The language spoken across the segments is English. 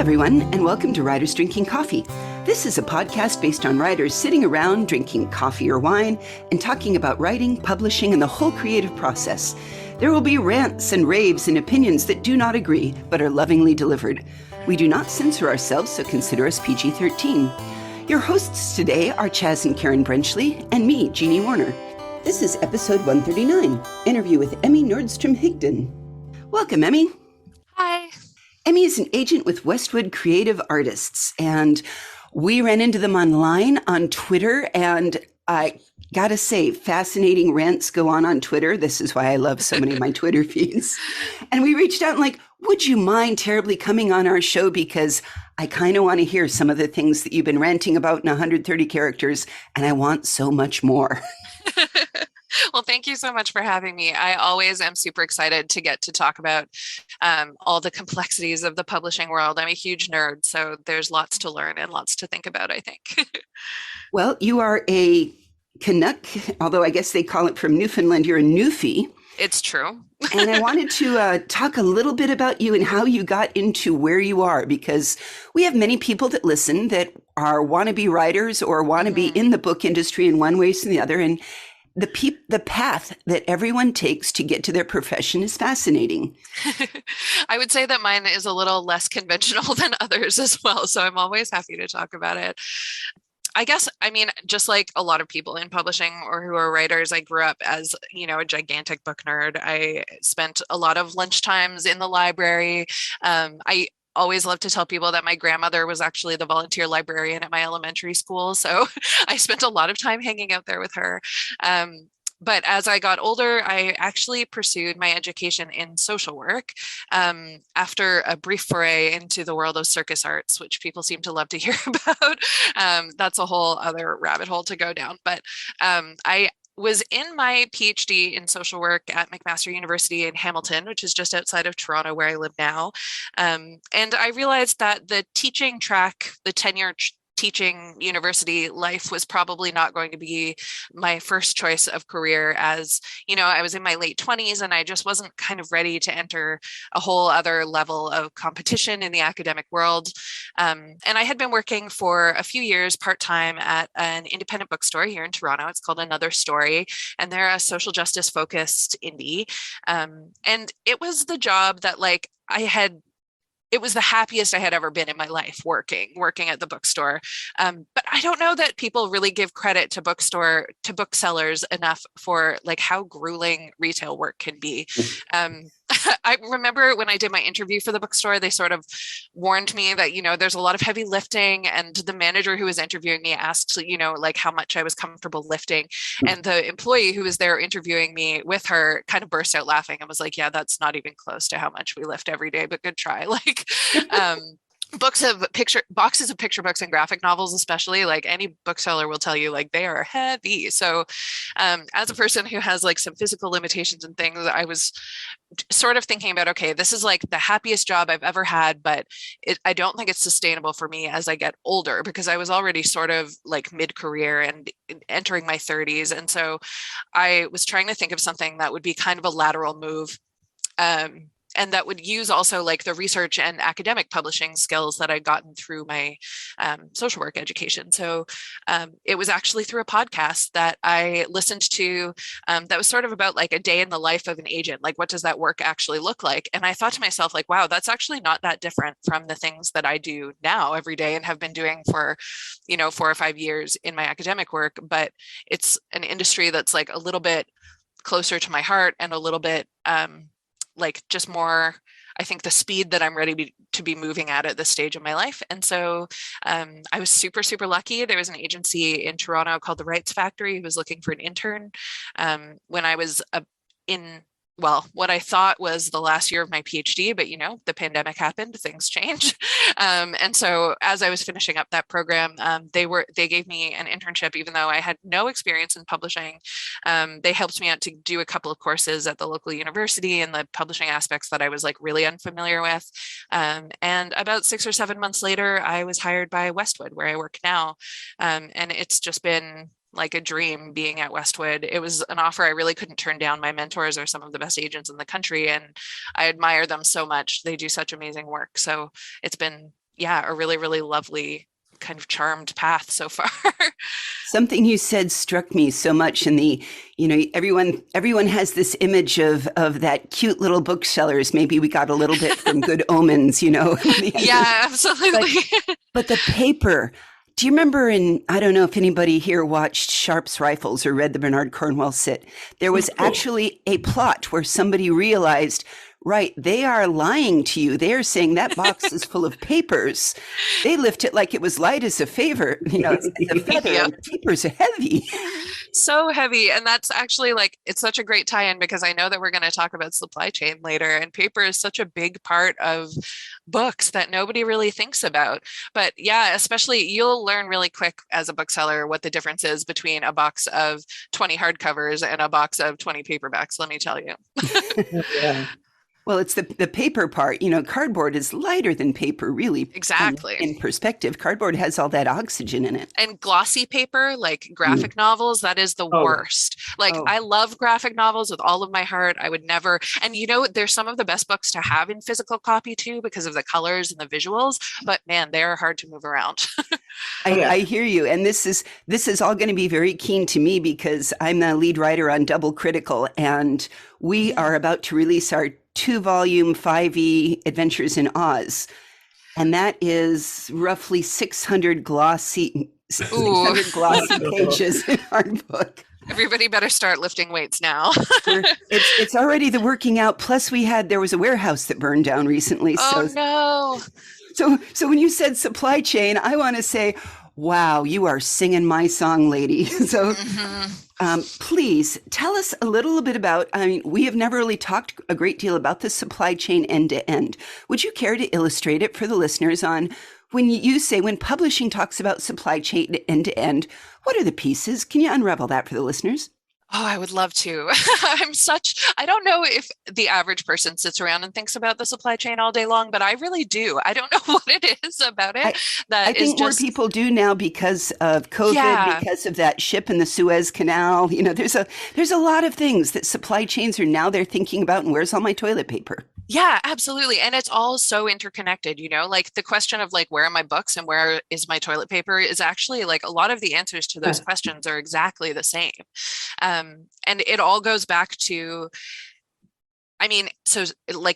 everyone, and welcome to Writers Drinking Coffee. This is a podcast based on writers sitting around drinking coffee or wine and talking about writing, publishing, and the whole creative process. There will be rants and raves and opinions that do not agree, but are lovingly delivered. We do not censor ourselves, so consider us PG-13. Your hosts today are Chaz and Karen Brenchley, and me, Jeannie Warner. This is episode 139, interview with Emmy Nordstrom Higdon. Welcome, Emmy. Hi. Emmy is an agent with Westwood Creative Artists, and we ran into them online on Twitter, and I gotta say, fascinating rants go on Twitter. This is why I love so many of my Twitter feeds. And we reached out and like, would you mind terribly coming on our show? Because I kind of want to hear some of the things that you've been ranting about in 130 characters, and I want so much more. Well, thank you so much for having me. I always am super excited to get to talk about all the complexities of the publishing world. I'm a huge nerd, so there's lots to learn and lots to think about, I think. Well, you are a Canuck, although I guess they call it from Newfoundland. You're a Newfie. It's true. And I wanted to talk a little bit about you and how you got into where you are, because we have many people that listen that are wannabe writers or want to be in the book industry in one way or the other. And the path that everyone takes to get to their profession is fascinating. I would say that mine is a little less conventional than others as well. So I'm always happy to talk about it. I guess, I mean, just like a lot of people in publishing or who are writers, I grew up as, a gigantic book nerd. I spent a lot of lunchtimes in the library. I always love to tell people that my grandmother was actually the volunteer librarian at my elementary school. So I spent a lot of time hanging out there with her. But as I got older, I actually pursued my education in social work after a brief foray into the world of circus arts, which people seem to love to hear about. That's a whole other rabbit hole to go down. But I was in my PhD in social work at McMaster University in Hamilton, which is just outside of Toronto, where I live now. And I realized that the teaching track, the tenure teaching university life was probably not going to be my first choice of career, as I was in my late 20s and I just wasn't kind of ready to enter a whole other level of competition in the academic world. And I had been working for a few years part-time at an independent bookstore here in Toronto. It's called Another Story, and they're a social justice focused indie. And it was the job that it was the happiest I had ever been in my life working at the bookstore. But I don't know that people really give credit to booksellers enough for like how grueling retail work can be. I remember when I did my interview for the bookstore, they sort of warned me that, there's a lot of heavy lifting, and the manager who was interviewing me asked, like how much I was comfortable lifting. And the employee who was there interviewing me with her kind of burst out laughing and was like, yeah, that's not even close to how much we lift every day, but good try. Boxes of picture books and graphic novels, especially, like any bookseller will tell you, like they are heavy. So as a person who has like some physical limitations and things, I was sort of thinking about, okay, this is like the happiest job I've ever had, but I don't think it's sustainable for me as I get older, because I was already sort of like mid-career and entering my 30s. And so I was trying to think of something that would be kind of a lateral move. And that would use also like the research and academic publishing skills that I'd gotten through my social work education. So it was actually through a podcast that I listened to that was sort of about like a day in the life of an agent. Like, what does that work actually look like? And I thought to myself, like, wow, that's actually not that different from the things that I do now every day and have been doing for, 4 or 5 years in my academic work. But it's an industry that's like a little bit closer to my heart and a little bit like just more, I think, the speed that I'm ready to be moving at this stage of my life. And so I was super, super lucky. There was an agency in Toronto called The Rights Factory who was looking for an intern when I was in what I thought was the last year of my PhD, but the pandemic happened, things change. And so as I was finishing up that program, they gave me an internship, even though I had no experience in publishing. They helped me out to do a couple of courses at the local university and the publishing aspects that I was like really unfamiliar with. And about 6 or 7 months later, I was hired by Westwood, where I work now. And it's just been like a dream being at Westwood. It was an offer I really couldn't turn down. My mentors are some of the best agents in the country, and I admire them so much. They do such amazing work. So it's been a really, really lovely kind of charmed path so far. Something you said struck me so much in the, everyone has this image of that cute little booksellers. Maybe we got a little bit from Good Omens, Yeah, absolutely. But the paper, do you remember I don't know if anybody here watched Sharp's Rifles or read the Bernard Cornwell sit, there was actually a plot where somebody realized, right, they are lying to you. They are saying that box is full of papers. They lift it like it was light as a favor, as a feather. Yeah. Papers are heavy. So heavy. And that's actually it's such a great tie-in because I know that we're going to talk about supply chain later, and paper is such a big part of books that nobody really thinks about. But yeah, especially you'll learn really quick as a bookseller what the difference is between a box of 20 hardcovers and a box of 20 paperbacks, let me tell you. Yeah. Well, it's the paper part. Cardboard is lighter than paper, really. Exactly. In perspective, cardboard has all that oxygen in it. And glossy paper, like graphic novels, that is the worst. I love graphic novels with all of my heart. I would never. And there's some of the best books to have in physical copy too, because of the colors and the visuals. But man, they're hard to move around. I hear you. And this is all going to be very keen to me because I'm the lead writer on Double Critical, and we are about to release our 2-volume 5e Adventures in Oz. And that is roughly 600 glossy pages in our book. Everybody better start lifting weights now. It's already the working out. Plus there was a warehouse that burned down recently. Oh, no. So when you said supply chain, I want to say, wow, you are singing my song, lady. So please tell us a little bit about, we have never really talked a great deal about the supply chain end to end. Would you care to illustrate it for the listeners on when publishing talks about supply chain end to end, what are the pieces? Can you unravel that for the listeners? Oh, I would love to. I don't know if the average person sits around and thinks about the supply chain all day long, but I really do. I don't know what it is about it. I think more people do now because of COVID, because of that ship in the Suez Canal. There's a lot of things that supply chains are now they're thinking about, and where's all my toilet paper? Yeah, absolutely. And it's all so interconnected, the question of where are my books and where is my toilet paper is actually a lot of the answers to those questions are exactly the same. And it all goes back to,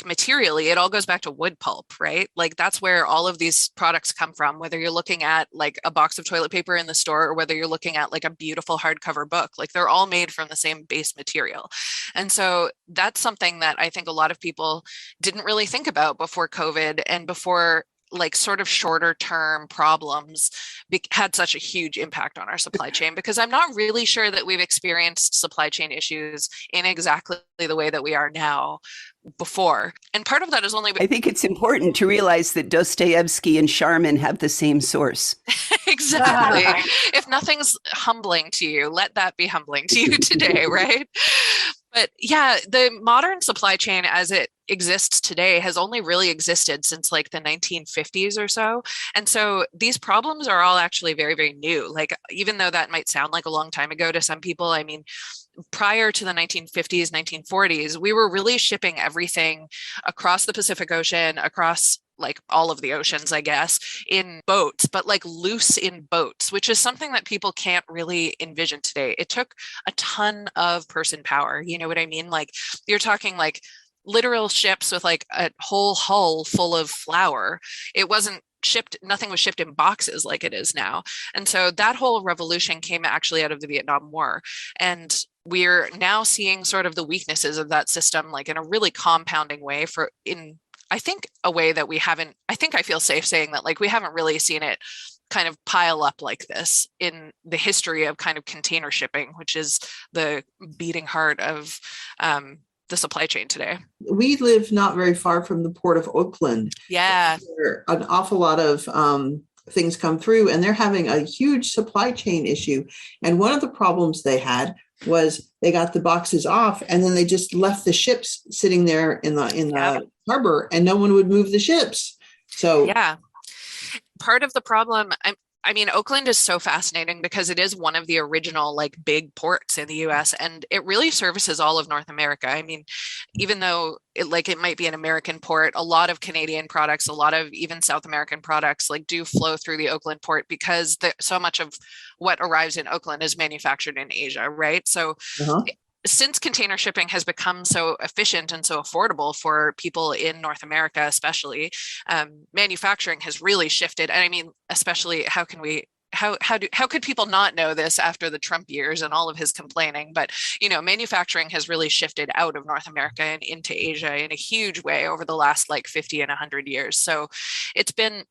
materially, it all goes back to wood pulp, right? That's where all of these products come from, whether you're looking at a box of toilet paper in the store or whether you're looking at a beautiful hardcover book, they're all made from the same base material. And so that's something that I think a lot of people didn't really think about before COVID and before sort of shorter term problems had such a huge impact on our supply chain, because I'm not really sure that we've experienced supply chain issues in exactly the way that we are now before. And part of that is only... I think it's important to realize that Dostoevsky and Sharman have the same source. Exactly. If nothing's humbling to you, let that be humbling to you today, right? But yeah, the modern supply chain as it exists today has only really existed since the 1950s or so. And so these problems are all actually very, very new. Even though that might sound like a long time ago to some people, prior to the 1950s, 1940s, we were really shipping everything across the Pacific Ocean, across all of the oceans, I guess, in boats, but loose in boats, which is something that people can't really envision today. It took a ton of person power. You know what I mean? You're talking literal ships with a whole hull full of flour. It wasn't shipped, nothing was shipped in boxes like it is now. And so that whole revolution came actually out of the Vietnam War. And we're now seeing sort of the weaknesses of that system, in a really compounding way I think a way that we haven't, I think I feel safe saying that we haven't really seen it kind of pile up like this in the history of kind of container shipping, which is the beating heart of the supply chain today. We live not very far from the port of Oakland. Yeah. Where an awful lot of things come through, and they're having a huge supply chain issue. And one of the problems they had was they got the boxes off and then they just left the ships sitting there in the harbor, and no one would move the ships. So yeah, part of the problem, I mean, Oakland is so fascinating because it is one of the original like big ports in the US, and it really services all of North America. I mean, even though it might be an American port, a lot of Canadian products, a lot of even South American products like do flow through the Oakland port because so much of what arrives in Oakland is manufactured in Asia, right? So Uh-huh. since container shipping has become so efficient and so affordable for people in North America, especially, manufacturing has really shifted. And I mean, especially how could people not know this after the Trump years and all of his complaining? But manufacturing has really shifted out of North America and into Asia in a huge way over the last like 50 and 100 years. So it's been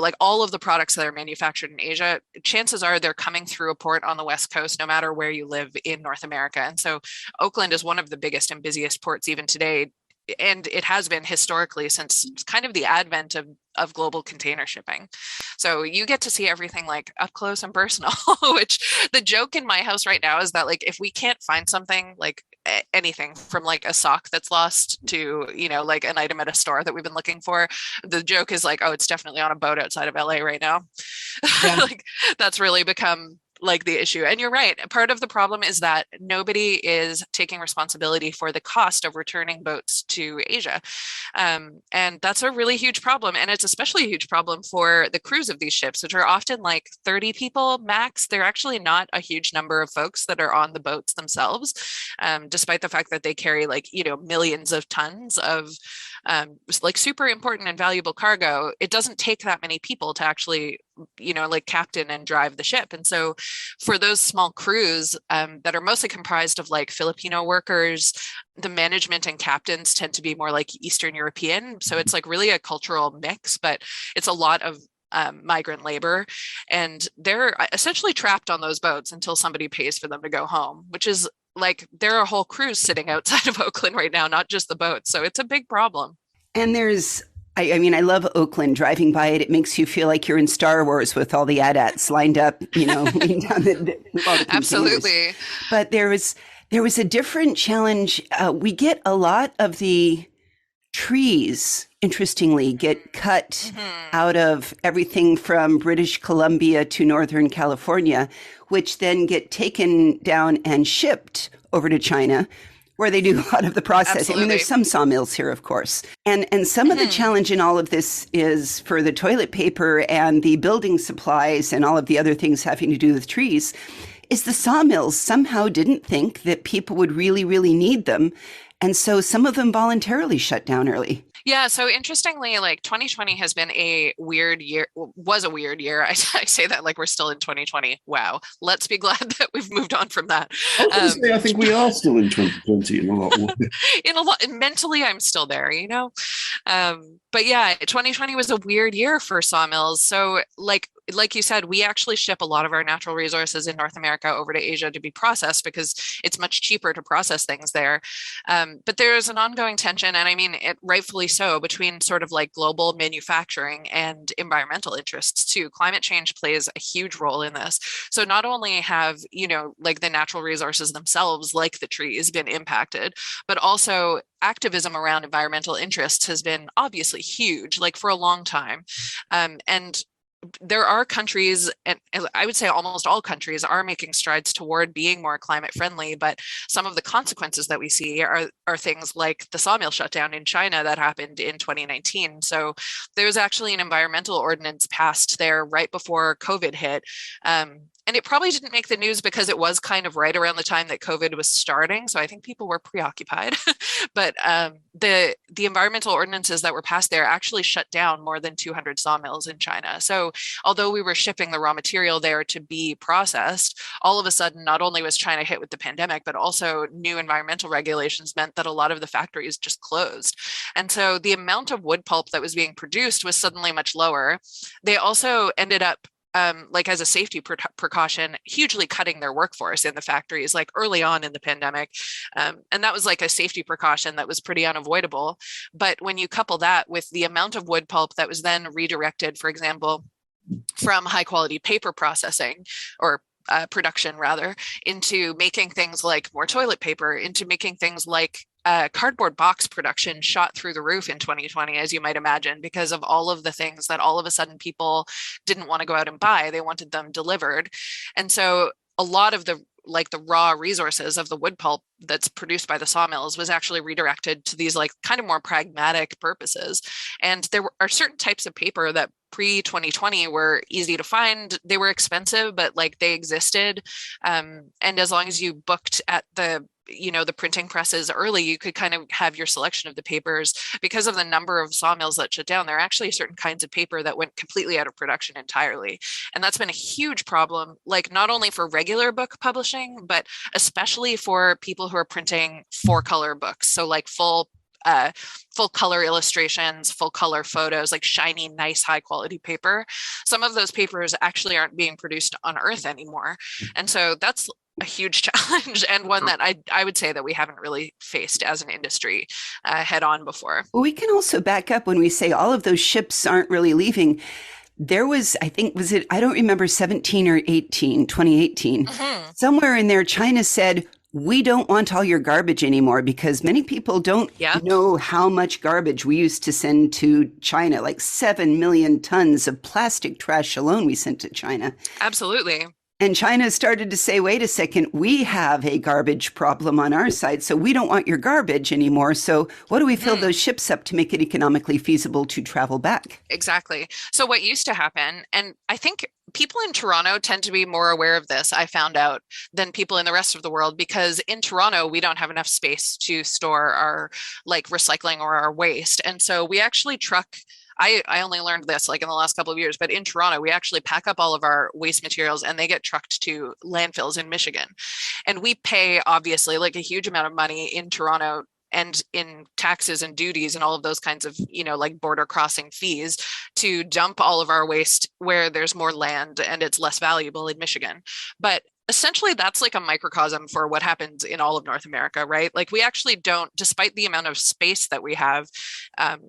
like all of the products that are manufactured in Asia, chances are they're coming through a port on the West Coast, no matter where you live in North America. And so Oakland is one of the biggest and busiest ports even today. And it has been historically since kind of the advent of global container shipping. So you get to see everything like up close and personal, which the joke in my house right now is that like if we can't find something like anything from like a sock that's lost to like an item at a store that we've been looking for, the joke is like, oh, it's definitely on a boat outside of LA right now. Yeah. Like that's really become like the issue. And you're right. Part of the problem is that nobody is taking responsibility for the cost of returning boats to Asia. And that's a really huge problem. And it's especially a huge problem for the crews of these ships, which are often like 30 people max. They're actually not a huge number of folks that are on the boats themselves, despite the fact that they carry like, millions of tons of like super important and valuable cargo. It doesn't take that many people to actually like captain and drive the ship. And so for those small crews that are mostly comprised of like Filipino workers, the management and captains tend to be more like Eastern European. So it's like really a cultural mix, but it's a lot of migrant labor, and they're essentially trapped on those boats until somebody pays for them to go home, which is like there are whole crews sitting outside of Oakland right now, not just the boats. So it's a big problem. And I mean, I love Oakland. Driving by it, it makes you feel like you're in Star Wars with all the AT-ATs lined up, leaning down with all the containers. Absolutely. But there was a different challenge. We get a lot of the trees, interestingly, get cut out of everything from British Columbia to Northern California, which then get taken down and shipped over to China, where they do a lot of the processing. Absolutely. I mean, there's some sawmills here, of course. And some of the challenge in all of this is for the toilet paper and the building supplies and all of the other things having to do with trees, is the sawmills somehow didn't think that people would really, really need them. And so some of them voluntarily shut down early. Yeah. So interestingly, like 2020 has been a weird year, was a weird year. I say that like we're still in 2020. Wow. Let's be glad that we've moved on from that. I think we are still in 2020 in a lot of ways. Mentally, I'm still there, but yeah, 2020 was a weird year for sawmills. So like you said, we actually ship a lot of our natural resources in North America over to Asia to be processed because it's much cheaper to process things there. But there's an ongoing tension, and I mean, it rightfully so, between sort of like global manufacturing and environmental interests too. Climate change plays a huge role in this. So not only have, like the natural resources themselves, like the trees, been impacted, but also activism around environmental interests has been obviously huge, like for a long time. And there are countries, and I would say almost all countries are making strides toward being more climate friendly, but some of the consequences that we see are things like the sawmill shutdown in China that happened in 2019. So there's actually an environmental ordinance passed there right before COVID hit. And it probably didn't make the news because it was kind of right around the time that COVID was starting. So I think people were preoccupied. But the environmental ordinances that were passed there actually shut down more than 200 sawmills in China. So although we were shipping the raw material there to be processed, all of a sudden, not only was China hit with the pandemic, but also new environmental regulations meant that a lot of the factories just closed. And so the amount of wood pulp that was being produced was suddenly much lower. They also ended up like as a safety precaution, hugely cutting their workforce in the factories, like early on in the pandemic. And that was like a safety precaution that was pretty unavoidable. But when you couple that with the amount of wood pulp that was then redirected, for example, from high quality paper processing or production rather, into making things like more toilet paper, into making things like cardboard box production shot through the roof in 2020, as you might imagine, because of all of the things that all of a sudden people didn't want to go out and buy. They wanted them delivered. And so a lot of the raw resources of the wood pulp that's produced by the sawmills was actually redirected to these like kind of more pragmatic purposes. And there are certain types of paper that pre-2020 were easy to find. They were expensive, but like they existed. And as long as you booked at the printing presses early, you could kind of have your selection of the papers. Because of the number of sawmills that shut down, there are actually certain kinds of paper that went completely out of production entirely. And that's been a huge problem, like not only for regular book publishing, but especially for people who are printing 4-color books. So like full color illustrations, full color photos, like shiny, nice, high quality paper. Some of those papers actually aren't being produced on Earth anymore. And so that's a huge challenge, and one that I would say that we haven't really faced as an industry head on before. Well, we can also back up when we say all of those ships aren't really leaving. There was, I think, I don't remember 17 or 18, 2018, somewhere in there, China said, we don't want all your garbage anymore, because many people don't know how much garbage we used to send to China, like 7 million tons of plastic trash alone we sent to China. Absolutely. And China started to say, wait a second, we have a garbage problem on our side, so we don't want your garbage anymore. So what do we fill those ships up to make it economically feasible to travel back? Exactly. So what used to happen, and I think people in Toronto tend to be more aware of this, I found out, than people in the rest of the world, because in Toronto, we don't have enough space to store our like recycling or our waste. And so we actually truck I only learned this like in the last couple of years, but in Toronto, we actually pack up all of our waste materials and they get trucked to landfills in Michigan. And we pay obviously like a huge amount of money in Toronto and in taxes and duties and all of those kinds of, like border crossing fees to dump all of our waste where there's more land and it's less valuable in Michigan. But essentially, that's like a microcosm for what happens in all of North America, right? Like we actually don't, despite the amount of space that we have,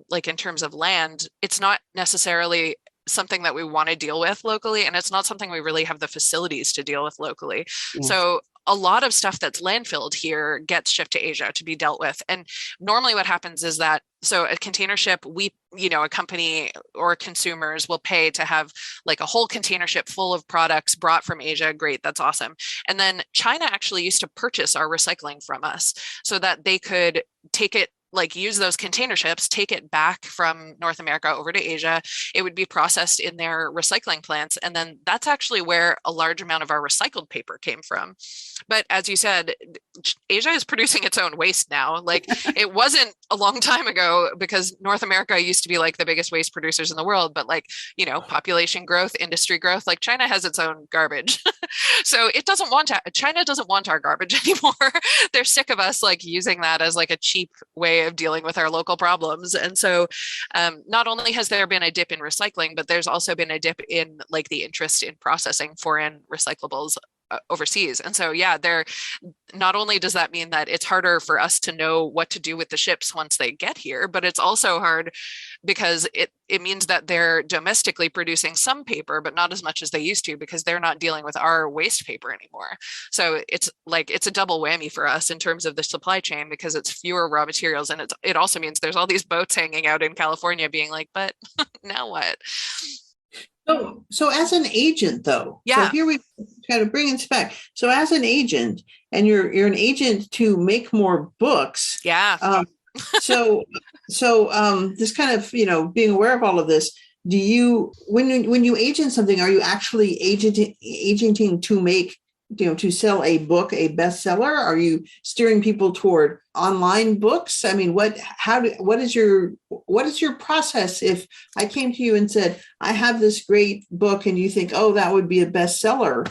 like in terms of land, it's not necessarily something that we want to deal with locally. And it's not something we really have the facilities to deal with locally. Yeah. So a lot of stuff that's landfilled here gets shipped to Asia to be dealt with. And normally what happens is that, so a container ship, a company or consumers will pay to have like a whole container ship full of products brought from Asia. Great, that's awesome. And then China actually used to purchase our recycling from us so that they could take it, like use those container ships, take it back from North America over to Asia. It would be processed in their recycling plants. And then that's actually where a large amount of our recycled paper came from. But as you said, Asia is producing its own waste now. Like it wasn't a long time ago, because North America used to be like the biggest waste producers in the world. But like, population growth, industry growth, like China has its own garbage. So China doesn't want our garbage anymore. They're sick of us like using that as like a cheap way of dealing with our local problems. And so not only has there been a dip in recycling, but there's also been a dip in like the interest in processing foreign recyclables overseas. And so, not only does that mean that it's harder for us to know what to do with the ships once they get here, but it's also hard because it means that they're domestically producing some paper, but not as much as they used to, because they're not dealing with our waste paper anymore. So it's a double whammy for us in terms of the supply chain, because it's fewer raw materials. And it also means there's all these boats hanging out in California being like, but now what? So as an agent, though, so here we kind of bring us back. So as an agent, and you're an agent to make more books. Yeah. So this kind of, being aware of all of this, do you, when you agent something, are you actually agenting to make, to sell a book, a bestseller? Are you steering people toward online books? I mean, what is your process? If I came to you and said, I have this great book and you think, oh, that would be a bestseller.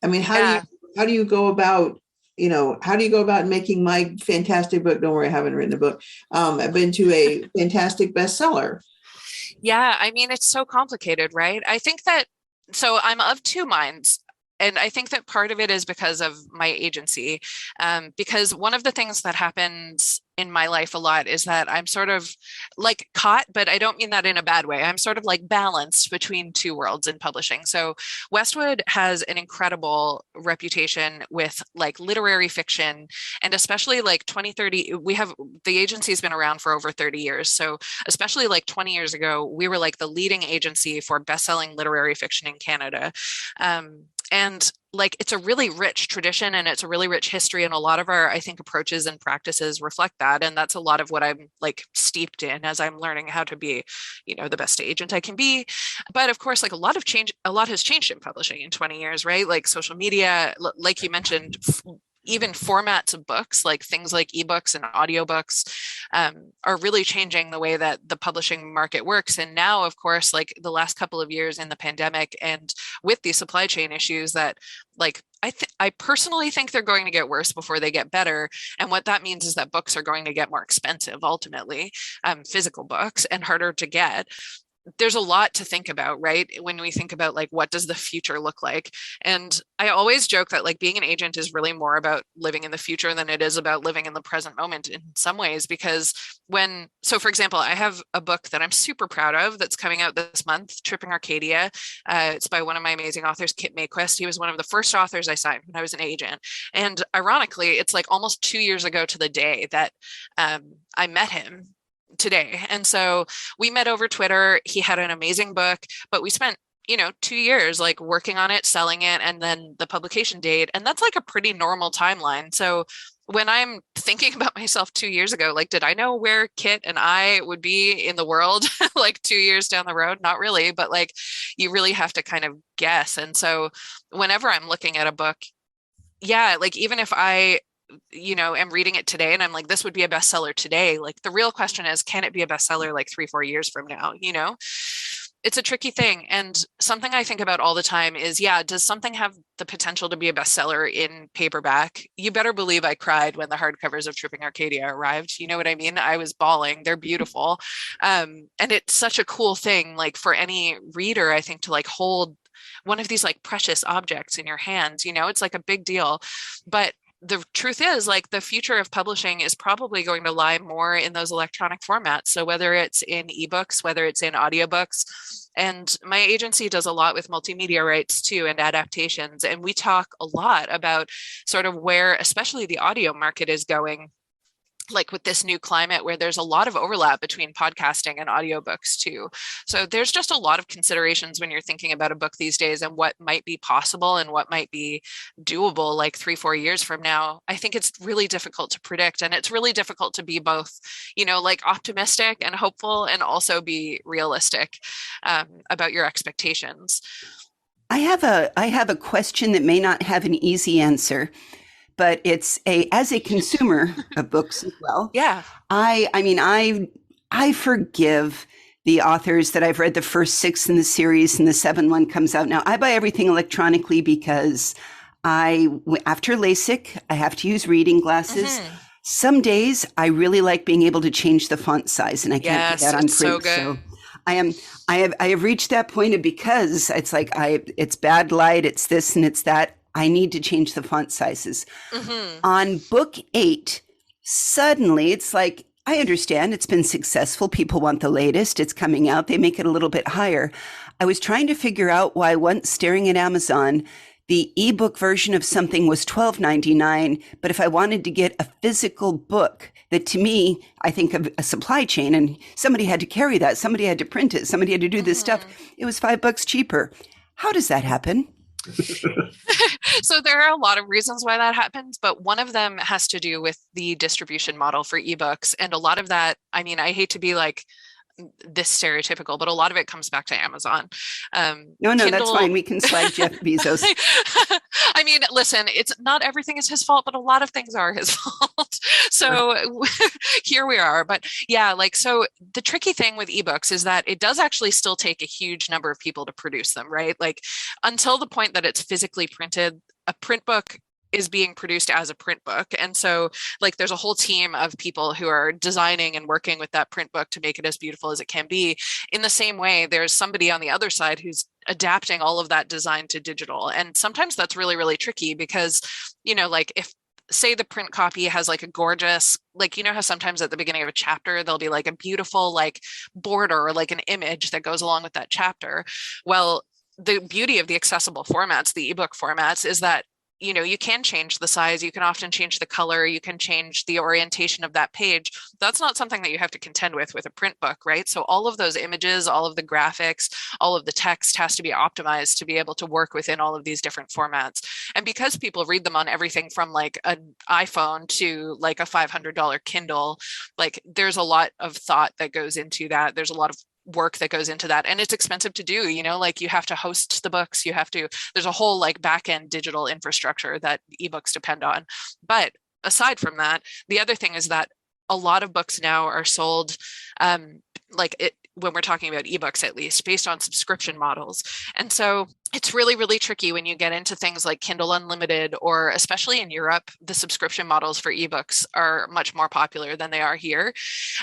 I mean, how do you go about, making my fantastic book? Don't worry, I haven't written a book. I've been to a fantastic bestseller. Yeah. I mean, it's so complicated, right? I think that, so I'm of two minds. And I think that part of it is because of my agency, because one of the things that happens in my life a lot is that I'm sort of like caught, but I don't mean that in a bad way. I'm sort of like balanced between two worlds in publishing. So Westwood has an incredible reputation with like literary fiction, and especially like 2030, the agency's been around for over 30 years. So especially like 20 years ago, we were like the leading agency for best-selling literary fiction in Canada. And like it's a really rich tradition and it's a really rich history, and a lot of our, I think, approaches and practices reflect that. And that's a lot of what I'm like steeped in as I'm learning how to be, the best agent I can be. But of course, like a lot has changed in publishing in 20 years, right? Like social media, like you mentioned, even formats of books, like things like ebooks and audiobooks, are really changing the way that the publishing market works. And now, of course, like the last couple of years in the pandemic and with these supply chain issues that like I personally think they're going to get worse before they get better. And what that means is that books are going to get more expensive ultimately, physical books, and harder to get. There's a lot to think about, right? When we think about like, what does the future look like? And I always joke that like being an agent is really more about living in the future than it is about living in the present moment in some ways, because so for example, I have a book that I'm super proud of that's coming out this month, Tripping Arcadia. It's by one of my amazing authors, Kit Mayquist. He was one of the first authors I signed when I was an agent. And ironically, it's like almost 2 years ago to the day that I met him today. And so we met over Twitter. He had an amazing book, but we spent 2 years like working on it, selling it, and then the publication date. And that's like a pretty normal timeline. So when I'm thinking about myself 2 years ago, like, did I know where Kit and I would be in the world like 2 years down the road? Not really, but like you really have to kind of guess. And so whenever I'm looking at a book, yeah, like even if I am reading it today and I'm like, this would be a bestseller today. Like the real question is, can it be a bestseller like 3-4 years from now? It's a tricky thing. And something I think about all the time is, does something have the potential to be a bestseller in paperback? You better believe I cried when the hardcovers of Tripping Arcadia arrived. You know what I mean? I was bawling. They're beautiful. And it's such a cool thing, like for any reader, I think, to like hold one of these like precious objects in your hands, it's like a big deal. But the truth is, like, the future of publishing is probably going to lie more in those electronic formats. So whether it's in ebooks, whether it's in audiobooks, and my agency does a lot with multimedia rights too and adaptations. And we talk a lot about sort of where, especially the audio market is going, like with this new climate where there's a lot of overlap between podcasting and audiobooks too. So there's just a lot of considerations when you're thinking about a book these days and what might be possible and what might be doable like 3-4 years from now. I think it's really difficult to predict, and it's really difficult to be both, like optimistic and hopeful and also be realistic about your expectations. I have a question that may not have an easy answer, but it's as a consumer of books as well. Yeah. I forgive the authors that I've read the first 6 in the series and the 7th one comes out now. I buy everything electronically because after LASIK, I have to use reading glasses. Mm-hmm. Some days I really like being able to change the font size, and I can't do that on print. So good. So I have reached that point of, because it's like it's bad light, it's this and it's that. I need to change the font sizes. Mm-hmm. On book 8, suddenly it's like, I understand it's been successful. People want the latest. It's coming out. They make it a little bit higher. I was trying to figure out why, once staring at Amazon, the ebook version of something was $12.99. But if I wanted to get a physical book, that to me, I think of a supply chain, and somebody had to carry that. Somebody had to print it. Somebody had to do this stuff. It was $5 cheaper. How does that happen? So there are a lot of reasons why that happens, but one of them has to do with the distribution model for ebooks. And a lot of that, I mean, I hate to be like this stereotypical, but a lot of it comes back to Amazon. No, Kindle, that's fine. We can slag Jeff Bezos. I mean, listen, it's not everything is his fault, but a lot of things are his fault. So here we are. But yeah, like, so the tricky thing with ebooks is that it does actually still take a huge number of people to produce them, right? Like, until the point that it's physically printed, a print book is being produced as a print book. And so like there's a whole team of people who are designing and working with that print book to make it as beautiful as it can be. In the same way, there's somebody on the other side who's adapting all of that design to digital. And sometimes that's really, really tricky because, like if say the print copy has like a gorgeous, like, you know how sometimes at the beginning of a chapter, there'll be like a beautiful like border or like an image that goes along with that chapter. Well, the beauty of the accessible formats, the ebook formats, is that you can change the size, you can often change the color, you can change the orientation of that page. That's not something that you have to contend with a print book, right? So all of those images, all of the graphics, all of the text has to be optimized to be able to work within all of these different formats. And because people read them on everything from like an iPhone to like a $500 Kindle, like there's a lot of thought that goes into that. There's a lot of work that goes into that, and it's expensive to do, like you have to host the books, there's a whole like back end digital infrastructure that ebooks depend on. But aside from that, the other thing is that a lot of books now are sold when we're talking about ebooks, at least based on subscription models. And so it's really, really tricky when you get into things like Kindle Unlimited, or especially in Europe, the subscription models for ebooks are much more popular than they are here.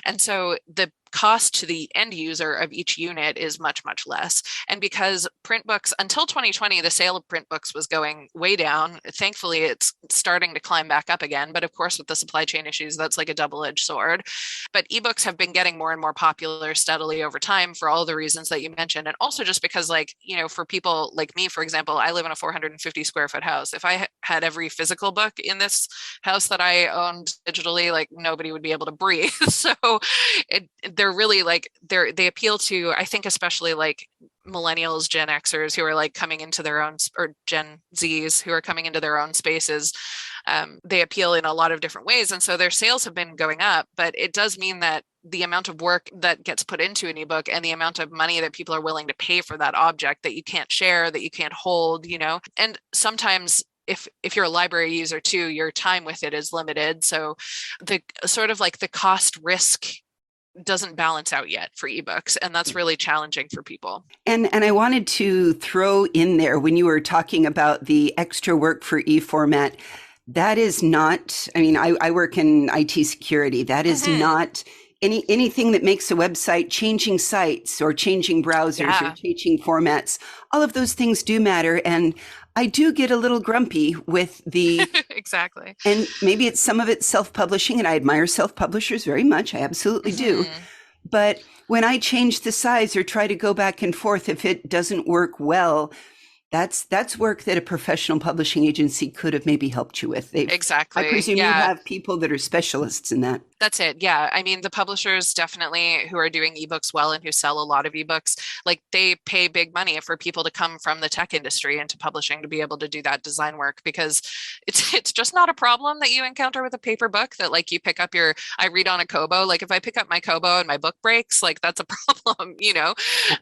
And so the cost to the end user of each unit is much, much less. And because print books, until 2020, the sale of print books was going way down. Thankfully, it's starting to climb back up again. But of course, with the supply chain issues, that's like a double-edged sword. But ebooks have been getting more and more popular steadily over time for all the reasons that you mentioned. And also just because, for people like me, for example, I live in a 450 square foot house. If I had every physical book in this house that I owned digitally, like nobody would be able to breathe. So they're really they appeal to, I think, especially like millennials, Gen Xers who are like coming into their own, or Gen Zs who are coming into their own spaces. They appeal in a lot of different ways. And so their sales have been going up, but it does mean that the amount of work that gets put into an ebook and the amount of money that people are willing to pay for that object that you can't share, that you can't hold, and sometimes if you're a library user too, your time with it is limited. So the sort of like the cost risk doesn't balance out yet for ebooks, and that's really challenging for people. And I wanted to throw in there, when you were talking about the extra work for e-format, that is not, I work in IT security. That is not anything that makes a website, changing sites or changing browsers or changing formats. All of those things do matter. And I do get a little grumpy with the exactly. And maybe it's some of it's self-publishing, and I admire self-publishers very much. I absolutely do. But when I change the size or try to go back and forth, if it doesn't work well, that's work that a professional publishing agency could have maybe helped you with. Exactly. I presume you have people that are specialists in that. That's it. Yeah. I mean, the publishers definitely who are doing ebooks well and who sell a lot of ebooks, like they pay big money for people to come from the tech industry into publishing to be able to do that design work, because it's just not a problem that you encounter with a paper book that like you pick up I read on a Kobo. Like if I pick up my Kobo and my book breaks, like that's a problem,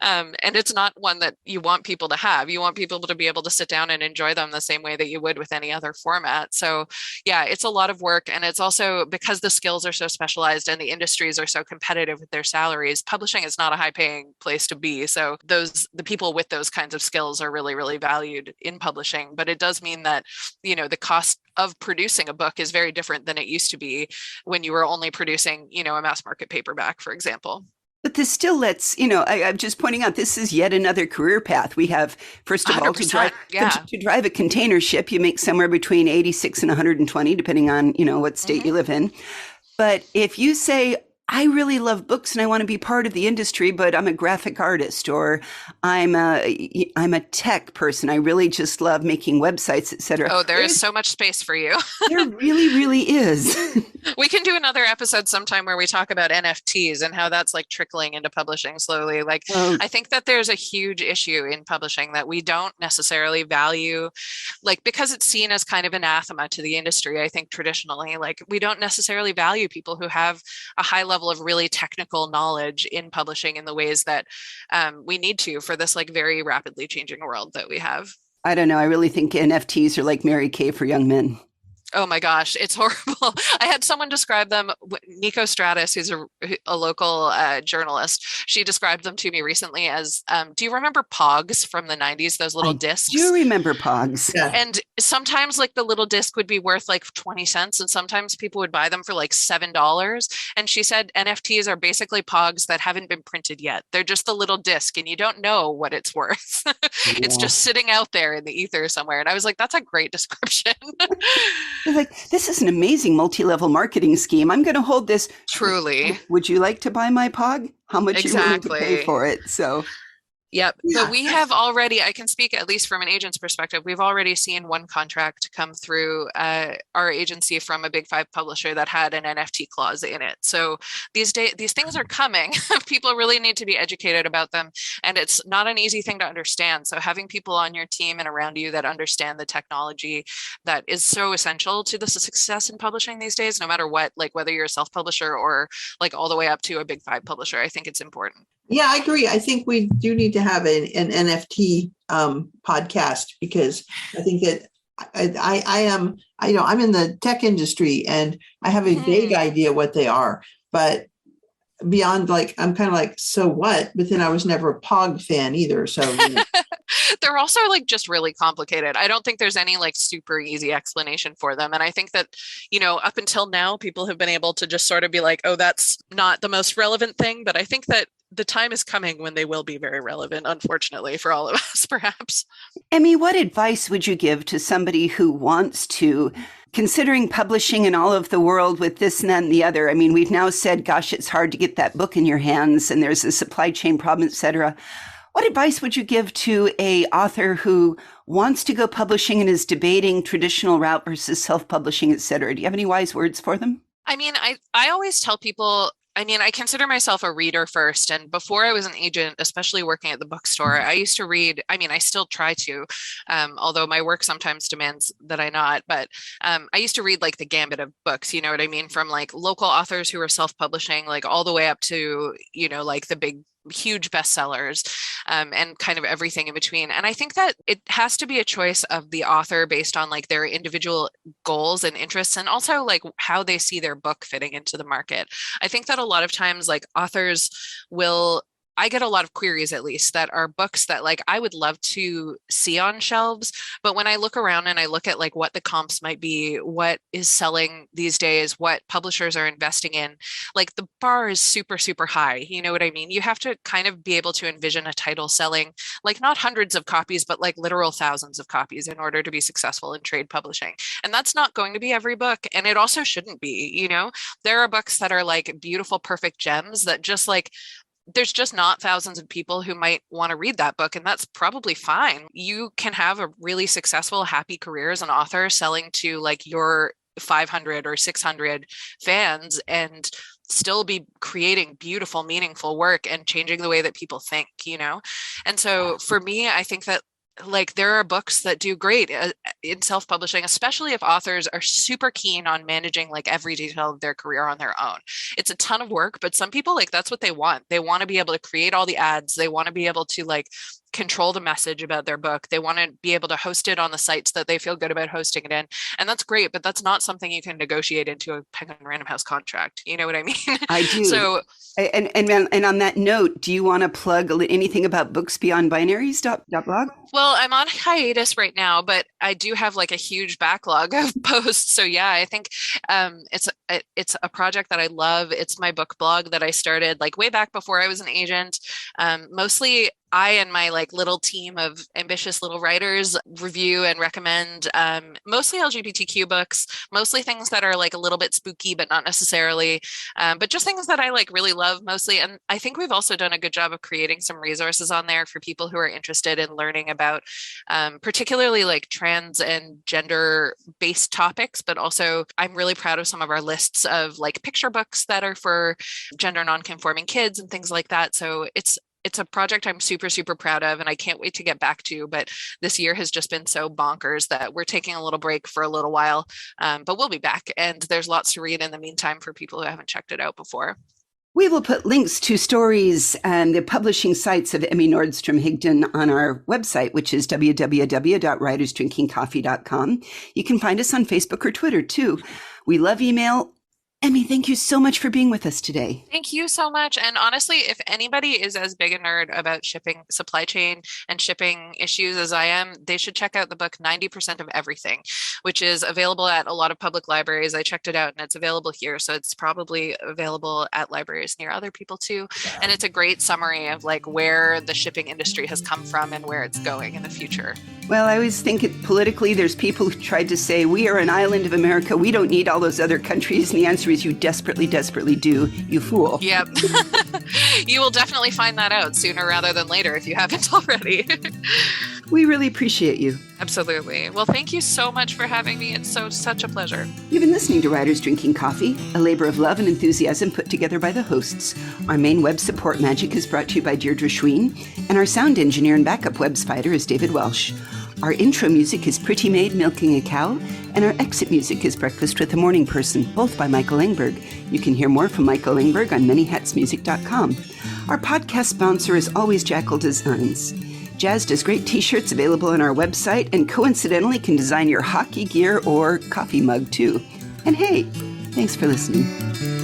and it's not one that you want people to have. You want people to be able to sit down and enjoy them the same way that you would with any other format. So yeah, it's a lot of work. And it's also because the skills are so specialized and the industries are so competitive with their salaries, publishing is not a high paying place to be. So the people with those kinds of skills are really, really valued in publishing. But it does mean that, the cost of producing a book is very different than it used to be when you were only producing, a mass market paperback, for example. But this still lets, I'm just pointing out, this is yet another career path. We have, first of all, to drive a container ship, you make somewhere between 86 and 120, depending on, what state you live in. But if you say, I really love books and I want to be part of the industry, but I'm a graphic artist, or I'm a tech person. I really just love making websites, et cetera. Oh, there is so much space for you. There really, really is. We can do another episode sometime where we talk about NFTs and how that's like trickling into publishing slowly. I think that there's a huge issue in publishing that we don't necessarily value, because it's seen as kind of anathema to the industry. I think traditionally, we don't necessarily value people who have a high level of really technical knowledge in publishing in the ways that we need to for this very rapidly changing world that we have. I don't know. I really think NFTs are like Mary Kay for young men. Oh my gosh, it's horrible. I had someone describe them, Nico Stratus, who's a local journalist. She described them to me recently as, do you remember Pogs from the 90s, those little discs? I do remember Pogs. Yeah. And sometimes the little disc would be worth 20 cents and sometimes people would buy them for $7. And she said NFTs are basically Pogs that haven't been printed yet. They're just the little disc and you don't know what it's worth. It's just sitting out there in the ether somewhere. And I was like, that's a great description. It's like, this is an amazing multi-level marketing scheme. I'm going to hold this. Truly. Would you like to buy my POG? How much are you willing to pay for it? So. Yep. Yeah. But we have already, I can speak at least from an agent's perspective, we've already seen one contract come through our agency from a big 5 publisher that had an NFT clause in it. So these things are coming. People really need to be educated about them. And it's not an easy thing to understand. So having people on your team and around you that understand the technology that is so essential to the success in publishing these days, no matter what, like whether you're a self-publisher or like all the way up to a big 5 publisher, I think it's important. Yeah, I agree. I think we do need to have an NFT podcast, because I think that I'm in the tech industry and I have a vague idea what they are, but beyond, like, I'm kind of like, so what? But then I was never a POG fan either. So they're also like just really complicated. I don't think there's any like super easy explanation for them. And I think that, up until now, people have been able to just sort of be like, oh, that's not the most relevant thing. But I think that the time is coming when they will be very relevant, unfortunately, for all of us, perhaps. Emmy, what advice would you give to somebody who wants to, considering publishing in all of the world with this and that and the other? I mean, we've now said, gosh, it's hard to get that book in your hands and there's a supply chain problem, et cetera. What advice would you give to a author who wants to go publishing and is debating traditional route versus self-publishing, et cetera? Do you have any wise words for them? I mean, I always tell people, I consider myself a reader first. And before I was an agent, especially working at the bookstore, I used to read. I still try to, although my work sometimes demands that I not. But I used to read like the gambit of books, you know what I mean? From like local authors who were self-publishing, like all the way up to, like the big, huge bestsellers, and kind of everything in between. And I think that it has to be a choice of the author based on like their individual goals and interests, and also like how they see their book fitting into the market. I think that a lot of times like authors I get a lot of queries, at least, that are books that like I would love to see on shelves. But when I look around and I look at like what the comps might be, what is selling these days, what publishers are investing in, like the bar is super, super high. You know what I mean? You have to kind of be able to envision a title selling like not hundreds of copies, but like literal thousands of copies in order to be successful in trade publishing. And that's not going to be every book. And it also shouldn't be, there are books that are like beautiful, perfect gems that just like, there's just not thousands of people who might want to read that book, and that's probably fine. You can have a really successful, happy career as an author selling to like your 500 or 600 fans and still be creating beautiful, meaningful work and changing the way that people think, And so for me, I think that like there are books that do great in self-publishing, especially if authors are super keen on managing like every detail of their career on their own. It's a ton of work, but some people like that's what they want. They want to be able to create all the ads. They want to be able to like control the message about their book. They want to be able to host it on the sites that they feel good about hosting it in. And that's great, but that's not something you can negotiate into a Penguin Random House contract. You know what I mean? I do. So, and on that note, do you want to plug anything about booksbeyondbinaries.blog? Well, I'm on hiatus right now, but I do have like a huge backlog of posts. So yeah, I think it's a project that I love. It's my book blog that I started like way back before I was an agent. Mostly I and my like little team of ambitious little writers review and recommend mostly LGBTQ books, mostly things that are like a little bit spooky, but not necessarily, but just things that I like really love mostly. And I think we've also done a good job of creating some resources on there for people who are interested in learning about particularly like trans and gender based topics, but also I'm really proud of some of our lists of like picture books that are for gender nonconforming kids and things like that. So it's a project I'm super, super proud of, and I can't wait to get back to. But this year has just been so bonkers that we're taking a little break for a little while, but we'll be back. And there's lots to read in the meantime for people who haven't checked it out before. We will put links to stories and the publishing sites of Emmy Nordstrom Higdon on our website, which is www.writersdrinkingcoffee.com. You can find us on Facebook or Twitter, too. We love email. Emmy, thank you so much for being with us today. Thank you so much. And honestly, if anybody is as big a nerd about shipping, supply chain, and shipping issues as I am, they should check out the book 90% of Everything, which is available at a lot of public libraries. I checked it out and it's available here. So it's probably available at libraries near other people too. And it's a great summary of like where the shipping industry has come from and where it's going in the future. Well, I always think politically, there's people who tried to say, we are an island of America. We don't need all those other countries. And the answer is you desperately, desperately do, you fool. Yep. You will definitely find that out sooner rather than later if you haven't already. We really appreciate you. Absolutely. Well, thank you so much for having me. It's such a pleasure. You've been listening to Writers Drinking Coffee, a labor of love and enthusiasm put together by the hosts. Our main web support magic is brought to you by Deirdre Schween, and our sound engineer and backup web spider is David Welsh. Our intro music is Pretty Maid Milking a Cow, and our exit music is Breakfast with a Morning Person, both by Michael Engberg. You can hear more from Michael Engberg on manyhatsmusic.com. Our podcast sponsor is always Jackal Designs. Jazz does great t-shirts available on our website and coincidentally can design your hockey gear or coffee mug too. And hey, thanks for listening.